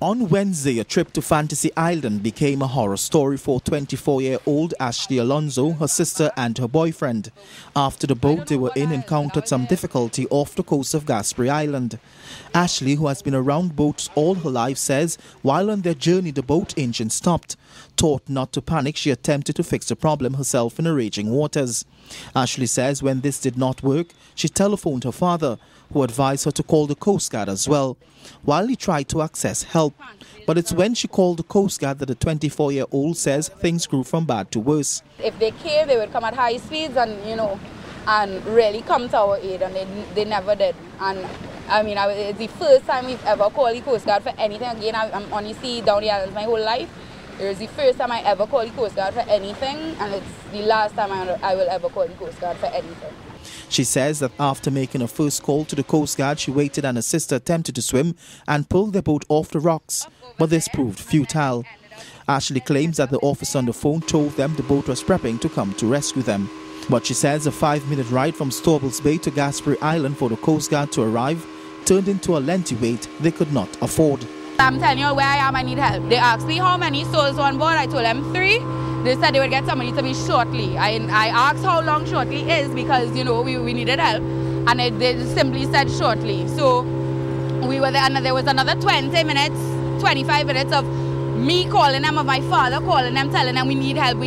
On Wednesday, a trip to Fantasy Island became a horror story for 24-year-old Ashley Alonso, her sister and her boyfriend, after the boat they were in encountered some difficulty off the coast of Gaspery Island. Ashley, who has been around boats all her life, says while on their journey the boat engine stopped. Taught not to panic, she attempted to fix the problem herself in the raging waters. Ashley says when this did not work, she telephoned her father, who advised her to call the Coast Guard as well, while he tried to access help. But it's when she called the Coast Guard that the 24-year-old says things grew from bad to worse. If they came, they would come at high speeds and really come to our aid, and they never did. And I mean, it's the first time we've ever called the Coast Guard for anything. Again, I'm on the sea down the islands my whole life. It was the first time I ever called the Coast Guard for anything, and it's the last time I will ever call the Coast Guard for anything. She says that after making her first call to the Coast Guard, she waited and her sister attempted to swim and pulled their boat off the rocks, but this proved futile. Ashley claims that the officer on the phone told them the boat was prepping to come to rescue them. But she says a 5-minute ride from Staubles Bay to Gaspery Island for the Coast Guard to arrive turned into a lengthy wait they could not afford. I'm telling you where I am, I need help. They asked me how many souls on board. I told them 3. They said they would get somebody to me shortly. I asked how long shortly is because, we needed help. And they simply said shortly. So we were there, and there was another 25 minutes of me calling them, of my father calling them, telling them we need help.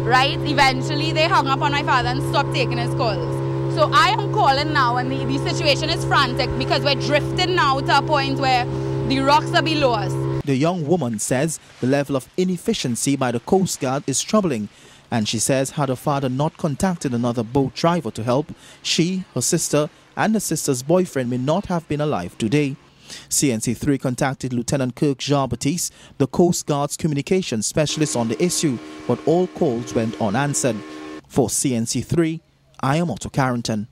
Right? Eventually they hung up on my father and stopped taking his calls. So I am calling now, and the situation is frantic because we're drifting now to a point where the rocks are below us. The young woman says the level of inefficiency by the Coast Guard is troubling, and she says had her father not contacted another boat driver to help, she, her sister and her sister's boyfriend may not have been alive today. CNC3 contacted Lieutenant Kirk Jean-Baptiste, the Coast Guard's communications specialist, on the issue, but all calls went unanswered. For CNC3, I am Otto Carrington.